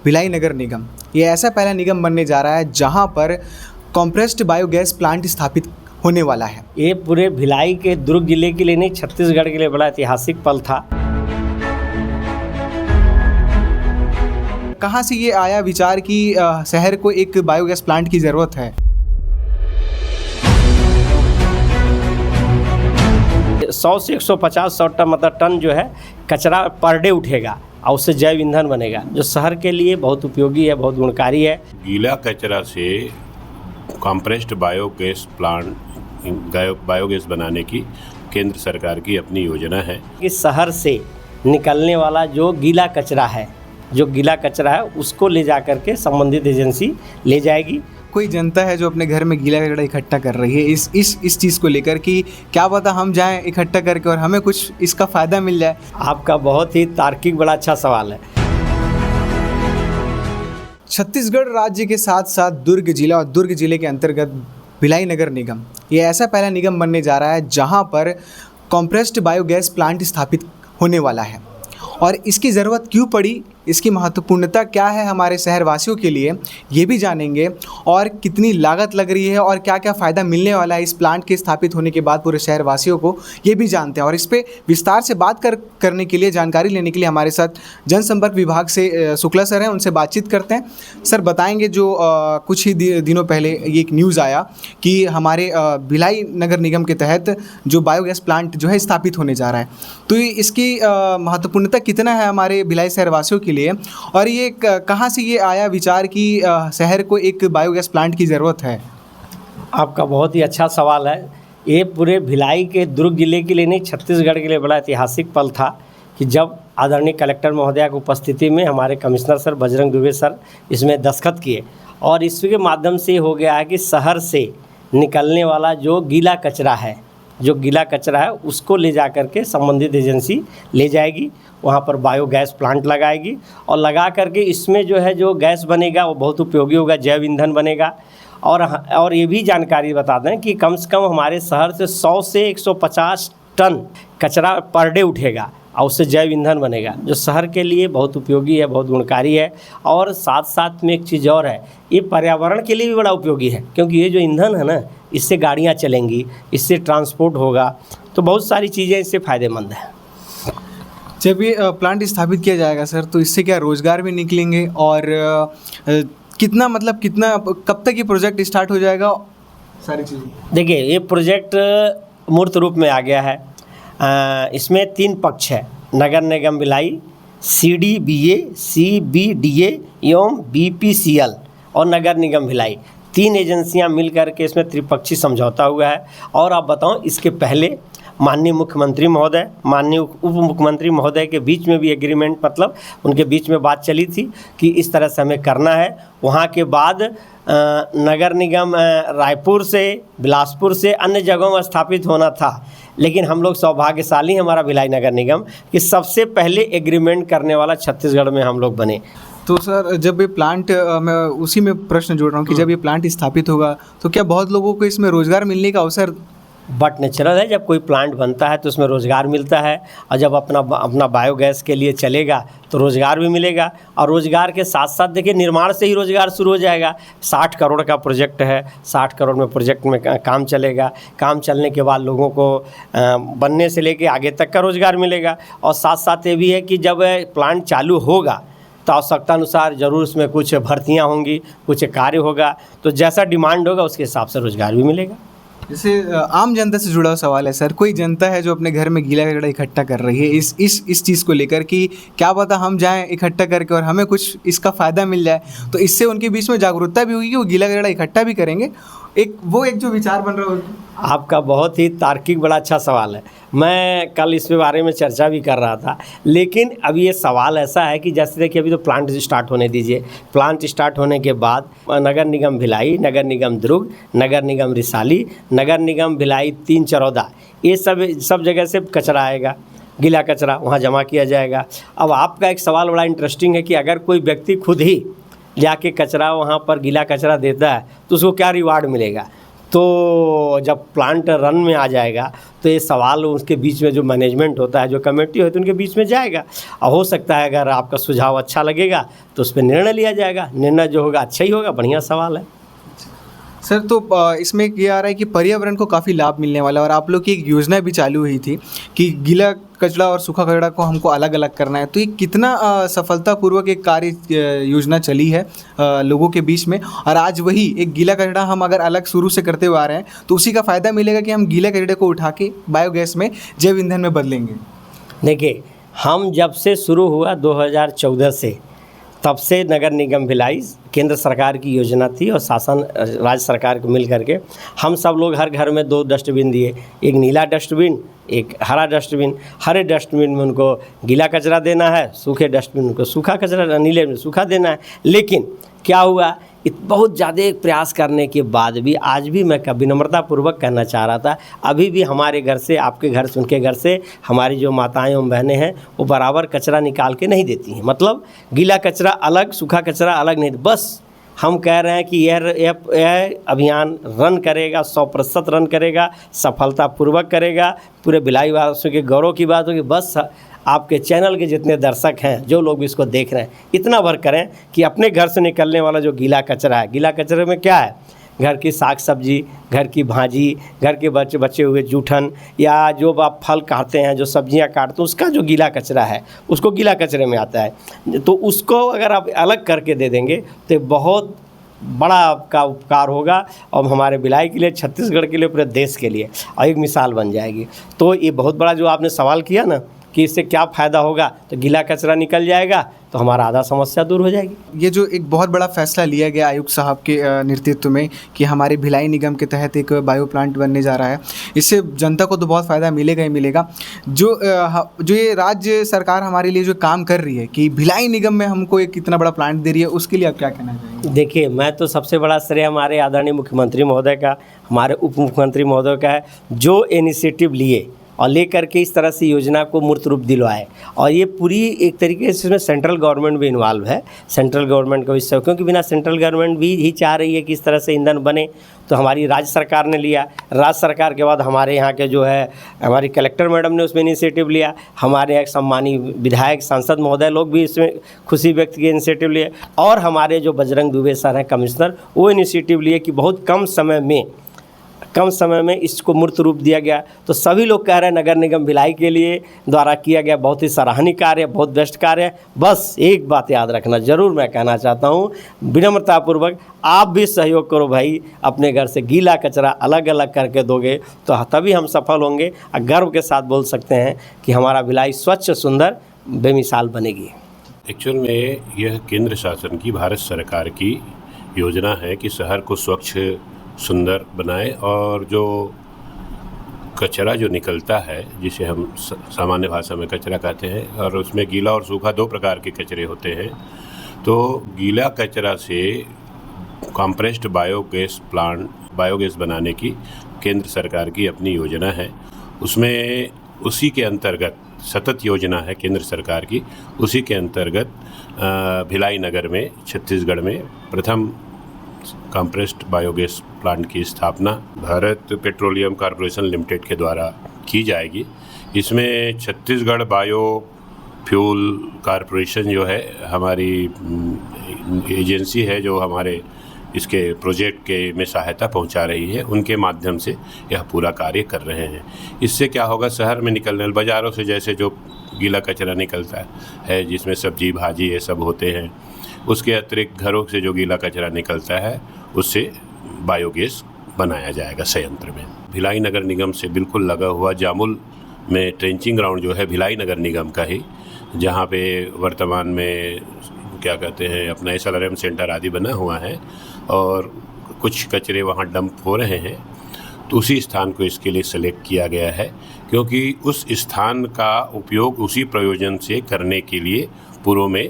भिलाई नगर निगम ये ऐसा पहला निगम बनने जा रहा है जहां पर कॉम्प्रेस्ड बायोगैस प्लांट स्थापित होने वाला है। ये पूरे भिलाई के दुर्ग जिले के लिए नहीं, छत्तीसगढ़ के लिए बड़ा ऐतिहासिक पल था। कहां से ये आया विचार कि शहर को एक बायोगैस प्लांट की ज़रूरत है? 100 से 150 टन जो है कचरा पर डे उठेगा और उससे जैव ईंधन बनेगा, जो शहर के लिए बहुत उपयोगी है, बहुत गुणकारी है। गीला कचरा से कॉम्प्रेस्ड बायोगैस प्लांट बायोगैस बनाने की केंद्र सरकार की अपनी योजना है कि शहर से निकलने वाला जो गीला कचरा है उसको ले जा कर के संबंधित एजेंसी ले जाएगी। कोई जनता है जो अपने घर में गीला कचरा इकट्ठा कर रही है इस चीज़ को लेकर कि क्या पता हम जाएं इकट्ठा करके और हमें कुछ इसका फ़ायदा मिल जाए। आपका बहुत ही तार्किक बड़ा अच्छा सवाल है। छत्तीसगढ़ राज्य के साथ साथ दुर्ग जिला और दुर्ग जिले के अंतर्गत भिलाई नगर निगम ये ऐसा पहला निगम बनने जा रहा है जहां पर कॉम्प्रेस्ड बायोगैस प्लांट स्थापित होने वाला है। और इसकी ज़रूरत क्यों पड़ी, इसकी महत्वपूर्णता क्या है हमारे शहरवासियों के लिए, ये भी जानेंगे। और कितनी लागत लग रही है और क्या क्या फ़ायदा मिलने वाला है इस प्लांट के स्थापित होने के बाद पूरे शहरवासियों को, ये भी जानते हैं। और इस पर विस्तार से बात करने के लिए, जानकारी लेने के लिए हमारे साथ जनसंपर्क विभाग से शुक्ला सर हैं, उनसे बातचीत करते हैं। सर बताएंगे, जो कुछ ही दिनों पहले ये एक न्यूज़ आया कि हमारे भिलाई नगर निगम के तहत जो बायोगैस प्लांट जो है स्थापित होने जा रहा है, तो इसकी महत्वपूर्णता कितना है हमारे भिलाई शहरवासियों के लिए, और ये कहाँ से ये आया विचार कि शहर को एक बायोगैस प्लांट की ज़रूरत है? आपका बहुत ही अच्छा सवाल है। ये पूरे भिलाई के दुर्ग जिले के लिए नहीं, छत्तीसगढ़ के लिए बड़ा ऐतिहासिक पल था कि जब आदरणीय कलेक्टर महोदया की उपस्थिति में हमारे commissioner sir Bajrang Dubey sir इसमें दस्तखत किए, और इसके माध्यम से हो गया है कि शहर से निकलने वाला जो गीला कचरा है उसको ले जा कर के संबंधित एजेंसी ले जाएगी, वहाँ पर बायोगैस प्लांट लगाएगी और लगा करके इसमें जो है जो गैस बनेगा वो बहुत उपयोगी होगा, जैव ईंधन बनेगा। और ये भी जानकारी बता दें कि कम से कम हमारे शहर से 100 से 150 टन कचरा पर डे उठेगा और उससे जैव ईंधन बनेगा, जो शहर के लिए बहुत उपयोगी है, बहुत गुणकारी है। और साथ साथ में एक चीज़ और है, ये पर्यावरण के लिए भी बड़ा उपयोगी है, क्योंकि ये जो ईंधन है ना, इससे गाड़ियाँ चलेंगी, इससे ट्रांसपोर्ट होगा, तो बहुत सारी चीज़ें इससे फ़ायदेमंद हैं। जब ये प्लांट स्थापित किया जाएगा सर, तो इससे क्या रोज़गार भी निकलेंगे, और कितना कब तक ये प्रोजेक्ट स्टार्ट हो जाएगा, सारी चीज़ें? देखिए, ये प्रोजेक्ट मूर्त रूप में आ गया है। इसमें 3 पक्ष है, नगर निगम भिलाई, CDBA, CBDA एवं BPCL और नगर निगम भिलाई, 3 एजेंसियां मिल करके इसमें त्रिपक्षीय समझौता हुआ है। और आप बताऊं, इसके पहले माननीय मुख्यमंत्री महोदय, माननीय उप मुख्यमंत्री महोदय के बीच में भी एग्रीमेंट, मतलब उनके बीच में बात चली थी कि इस तरह से हमें करना है। वहाँ के बाद नगर निगम रायपुर से, बिलासपुर से, अन्य जगहों में स्थापित होना था, लेकिन हम लोग सौभाग्यशाली हैं, हमारा भिलाई नगर निगम, कि सबसे पहले एग्रीमेंट करने वाला छत्तीसगढ़ में हम लोग बने। तो सर, जब ये प्लांट, मैं उसी में प्रश्न जोड़ रहा हूँ कि जब ये प्लांट स्थापित होगा तो क्या बहुत लोगों को इसमें रोज़गार मिलने का अवसर? बट नेचुरल है, जब कोई प्लांट बनता है तो उसमें रोज़गार मिलता है, और जब अपना बायोगैस के लिए चलेगा तो रोज़गार भी मिलेगा। और रोज़गार के साथ साथ देखिए, निर्माण से ही रोज़गार शुरू हो जाएगा। 60 करोड़ का प्रोजेक्ट है, 60 करोड़ में प्रोजेक्ट में काम चलेगा। काम चलने के बाद लोगों को बनने से लेके आगे तक का रोज़गार मिलेगा। और साथ साथ ये भी है कि जब प्लांट चालू होगा तो आवश्यकता अनुसार ज़रूर उसमें कुछ भर्तियाँ होंगी, कुछ कार्य होगा, तो जैसा डिमांड होगा उसके हिसाब से रोज़गार भी मिलेगा। जैसे आम जनता से जुड़ा हुआ सवाल है सर, कोई जनता है जो अपने घर में गीला कचरा इकट्ठा कर रही है इस चीज़ को लेकर कि क्या पता हम जाएं इकट्ठा करके और हमें कुछ इसका फ़ायदा मिल जाए, तो इससे उनके बीच में जागरूकता भी होगी कि वो गीला कचरा इकट्ठा भी करेंगे, एक जो विचार बन रहा है। आपका बहुत ही तार्किक बड़ा अच्छा सवाल है। मैं कल इस बारे में चर्चा भी कर रहा था, लेकिन अब ये सवाल ऐसा है कि जैसे देखिए, अभी तो प्लांट स्टार्ट होने दीजिए। प्लांट स्टार्ट होने के बाद नगर निगम भिलाई, नगर निगम दुर्ग, नगर निगम रिसाली, नगर निगम भिलाई 3 चरौदा, ये सब जगह से कचरा आएगा, गीला कचरा वहाँ जमा किया जाएगा। अब आपका एक सवाल बड़ा इंटरेस्टिंग है कि अगर कोई व्यक्ति खुद ही जाके कचरा वहाँ पर गीला कचरा देता है तो उसको क्या रिवार्ड मिलेगा। तो जब प्लांट रन में आ जाएगा तो ये सवाल उसके बीच में जो मैनेजमेंट होता है, जो कमेटी होती है, उनके बीच में जाएगा। और हो सकता है अगर आपका सुझाव अच्छा लगेगा तो उस पर निर्णय लिया जाएगा। निर्णय जो होगा अच्छा ही होगा। बढ़िया सवाल है सर। तो इसमें ये आ रहा है कि पर्यावरण को काफ़ी लाभ मिलने वाला है और आप लोग की एक योजना भी चालू हुई थी कि गीला कचरा और सूखा कचरा को हमको अलग अलग करना है। तो ये कितना सफलतापूर्वक एक कार्य योजना चली है लोगों के बीच में, और आज वही एक गीला कचरा हम अगर अलग शुरू से करते हुए आ रहे हैं तो उसी का फ़ायदा मिलेगा कि हम गीले कचरे को उठा के बायोगैस में, जैव ईंधन में बदलेंगे। देखिए, हम जब से शुरू हुआ 2014 से, तब से नगर निगम भिलाई केंद्र सरकार की योजना थी और शासन राज्य सरकार को मिल करके हम सब लोग हर घर में 2 डस्टबिन दिए, एक नीला डस्टबिन, एक हरा डस्टबिन। हरे डस्टबिन में उनको गीला कचरा देना है, सूखे डस्टबिन को सूखा कचरा, नीले में सूखा देना है। लेकिन क्या हुआ, बहुत ज़्यादा प्रयास करने के बाद भी आज भी मैं विनम्रतापूर्वक कहना चाह रहा था, अभी भी हमारे घर से, आपके घर से, उनके घर से हमारी जो माताएं एवं बहनें हैं वो बराबर कचरा निकाल के नहीं देती हैं। मतलब गीला कचरा अलग, सूखा कचरा अलग नहीं। बस हम कह रहे हैं कि यह अभियान रन करेगा, 100% रन करेगा, सफलतापूर्वक करेगा। पूरे भिलाई वासियों के गौरव की बात होगी। बस आपके चैनल के जितने दर्शक हैं, जो लोग भी इसको देख रहे हैं, इतना भर करें कि अपने घर से निकलने वाला जो गीला कचरा है, गीला कचरे में क्या है, घर की साग सब्जी, घर की भाजी, घर के बचे हुए जूठन, या जो आप फल काटते हैं, जो सब्जियां काटते हैं, उसका जो गीला कचरा है उसको गीला कचरे में आता है। तो उसको अगर आप अलग करके दे देंगे तो बहुत बड़ा आपका उपकार होगा और हमारे भिलाई के लिए, छत्तीसगढ़ के लिए, पूरे देश के लिए और एक मिसाल बन जाएगी। तो ये बहुत बड़ा जो आपने सवाल किया ना कि इससे क्या फ़ायदा होगा, तो गीला कचरा निकल जाएगा तो हमारा आधा समस्या दूर हो जाएगी। ये जो एक बहुत बड़ा फैसला लिया गया आयुक्त साहब के नेतृत्व में कि हमारे भिलाई निगम के तहत एक बायो प्लांट बनने जा रहा है, इससे जनता को तो बहुत फ़ायदा मिलेगा ही मिलेगा। जो ये राज्य सरकार हमारे लिए जो काम कर रही है कि भिलाई निगम में हमको एक इतना बड़ा प्लांट दे रही है, उसके लिए आप क्या कहना चाहेंगे? देखिए, मैं तो सबसे बड़ा श्रेय हमारे आदरणीय मुख्यमंत्री महोदय का, हमारे उप मुख्यमंत्री महोदय का है, जो इनिशिएटिव लिए और लेकर के इस तरह से योजना को मूर्त रूप दिलवाए। और ये पूरी एक तरीके से इसमें सेंट्रल गवर्नमेंट भी इन्वॉल्व है। सेंट्रल गवर्नमेंट को इससे, क्योंकि बिना सेंट्रल गवर्नमेंट भी ही चाह रही है कि इस तरह से ईंधन बने, तो हमारी राज्य सरकार ने लिया। राज्य सरकार के बाद हमारे यहाँ के जो है हमारी कलेक्टर मैडम ने उसमें इनिशिएटिव लिया। हमारे एक सम्मानीय विधायक, सांसद महोदय लोग भी इसमें खुशी व्यक्त किए, इनिशिएटिव लिए। और हमारे जो बजरंग दुबे सर हैं कमिश्नर, वो इनिशिएटिव लिए कि बहुत कम समय में इसको मूर्त रूप दिया गया। तो सभी लोग कह रहे हैं नगर निगम भिलाई के लिए द्वारा किया गया बहुत ही सराहनीय कार्य, बहुत बेस्ट कार्य है। बस एक बात याद रखना ज़रूर मैं कहना चाहता हूँ, विनम्रतापूर्वक आप भी सहयोग करो भाई। अपने घर से गीला कचरा अलग अलग करके दोगे तो तभी हम सफल होंगे और गर्व के साथ बोल सकते हैं कि हमारा भिलाई स्वच्छ, सुंदर, बेमिसाल बनेगी। एक्चुअल में यह केंद्र शासन की, भारत सरकार की योजना है कि शहर को स्वच्छ, सुंदर बनाए। और जो कचरा जो निकलता है, जिसे हम सामान्य भाषा में कचरा कहते हैं, और उसमें गीला और सूखा 2 प्रकार के कचरे होते हैं। तो गीला कचरा से कॉम्प्रेस्ड बायोगैस बनाने की केंद्र सरकार की अपनी योजना है। उसमें उसी के अंतर्गत सतत योजना है केंद्र सरकार की, उसी के अंतर्गत भिलाई नगर में, छत्तीसगढ़ में प्रथम कॉम्प्रेस्ड बायोगैस प्लांट की स्थापना भारत पेट्रोलियम कॉर्पोरेशन लिमिटेड के द्वारा की जाएगी। इसमें छत्तीसगढ़ बायो फ्यूल कॉर्पोरेशन जो है हमारी एजेंसी है, जो हमारे इसके प्रोजेक्ट के में सहायता पहुंचा रही है, उनके माध्यम से यह पूरा कार्य कर रहे हैं। इससे क्या होगा, शहर में निकलने वाले बाज़ारों से जैसे जो गीला कचरा निकलता है जिसमें सब्जी भाजी ये सब होते हैं, उसके अतिरिक्त घरों से जो गीला कचरा निकलता है उससे बायोगैस बनाया जाएगा संयंत्र में। भिलाई नगर निगम से बिल्कुल लगा हुआ जामुल में ट्रेंचिंग ग्राउंड जो है भिलाई नगर निगम का ही, जहाँ पे वर्तमान में क्या कहते हैं अपना SLRM सेंटर आदि बना हुआ है और कुछ कचरे वहाँ डंप हो रहे हैं। तो उसी स्थान को इसके लिए सेलेक्ट किया गया है, क्योंकि उस स्थान का उपयोग उसी प्रयोजन से करने के लिए पूर्व में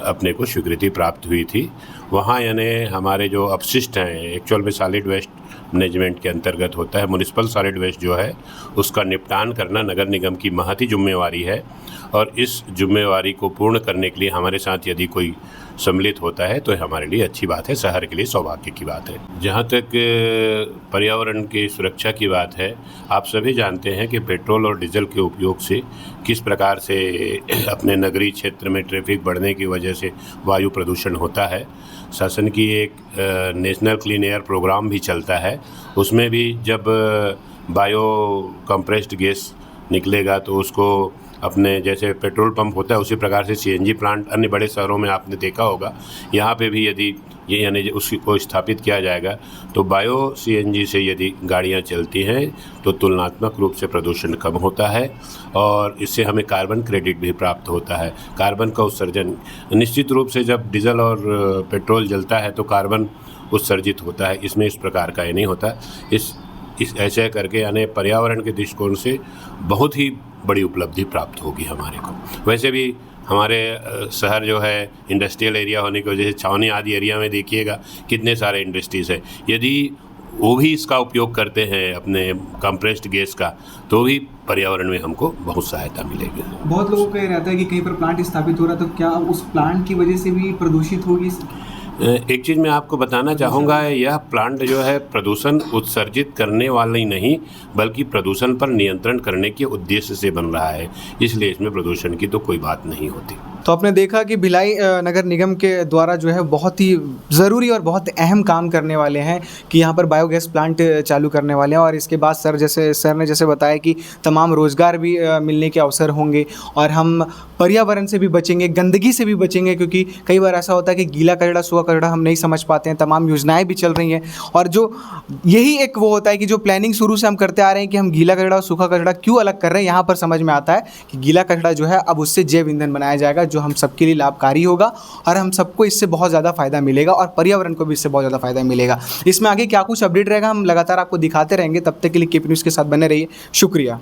अपने को स्वीकृति प्राप्त हुई थी। वहाँ यानी हमारे जो अपशिष्ट हैं, एक्चुअल में सॉलिड वेस्ट मैनेजमेंट के अंतर्गत होता है। म्युनिसिपल सॉलिड वेस्ट जो है उसका निपटान करना नगर निगम की महती जिम्मेवारी है। और इस जिम्मेवारी को पूर्ण करने के लिए हमारे साथ यदि कोई सम्मिलित होता है तो हमारे लिए अच्छी बात है, शहर के लिए सौभाग्य की बात है। जहाँ तक पर्यावरण की सुरक्षा की बात है, आप सभी जानते हैं कि पेट्रोल और डीजल के उपयोग से किस प्रकार से अपने नगरीय क्षेत्र में ट्रैफिक बढ़ने की वजह से वायु प्रदूषण होता है। शासन की एक नेशनल क्लीन एयर प्रोग्राम भी चलता है, उसमें भी जब बायो कंप्रेस्ड गैस निकलेगा तो उसको अपने जैसे पेट्रोल पंप होता है उसी प्रकार से सीएनजी प्लांट अन्य बड़े शहरों में आपने देखा होगा, यहाँ पे भी यदि ये यानी उसी को स्थापित किया जाएगा तो बायो सीएनजी से यदि गाड़ियाँ चलती हैं तो तुलनात्मक रूप से प्रदूषण कम होता है और इससे हमें कार्बन क्रेडिट भी प्राप्त होता है। कार्बन का उत्सर्जन निश्चित रूप से जब डीजल और पेट्रोल जलता है तो कार्बन उत्सर्जित होता है, इसमें इस प्रकार का ये नहीं होता। इस ऐसे करके यानी पर्यावरण के दृष्टिकोण से बहुत ही बड़ी उपलब्धि प्राप्त होगी हमारे को। वैसे भी हमारे शहर जो है इंडस्ट्रियल एरिया होने की वजह से छावनी आदि एरिया में देखिएगा कितने सारे इंडस्ट्रीज़ है, यदि वो भी इसका उपयोग करते हैं अपने कंप्रेस्ड गैस का तो भी पर्यावरण में हमको बहुत सहायता मिलेगी। बहुत लोगों का ये रहता है कि कहीं पर प्लांट स्थापित हो रहा है तो क्या उस प्लांट की वजह से भी प्रदूषित होगी? एक चीज़ मैं आपको बताना चाहूँगा, यह प्लांट जो है प्रदूषण उत्सर्जित करने वाला ही नहीं बल्कि प्रदूषण पर नियंत्रण करने के उद्देश्य से बन रहा है, इसलिए इसमें प्रदूषण की तो कोई बात नहीं होती। तो आपने देखा कि भिलाई नगर निगम के द्वारा जो है बहुत ही ज़रूरी और बहुत अहम काम करने वाले हैं कि यहाँ पर बायोगैस प्लांट चालू करने वाले हैं और इसके बाद सर ने जैसे बताया कि तमाम रोज़गार भी मिलने के अवसर होंगे और हम पर्यावरण से भी बचेंगे, गंदगी से भी बचेंगे, क्योंकि कई बार ऐसा होता है कि गीला कचरा सूखा कचरा हम नहीं समझ पाते हैं। तमाम योजनाएं भी चल रही हैं और जो यही एक वो होता है कि जो प्लानिंग शुरू से हम करते आ रहे हैं कि हम गीला कचरा और सूखा कचरा क्यों अलग कर रहे हैं, यहाँ पर समझ में आता है कि गीला कचरा जो है अब उससे जैव ईंधन बनाया जाएगा जो हम सबके लिए लाभकारी होगा और हम सबको इससे बहुत ज़्यादा फ़ायदा मिलेगा और पर्यावरण को भी इससे बहुत ज़्यादा फ़ायदा मिलेगा। इसमें आगे क्या कुछ अपडेट रहेगा हम लगातार आपको दिखाते रहेंगे, तब तक के लिए केपी न्यूज़ के साथ बने रहिए। शुक्रिया।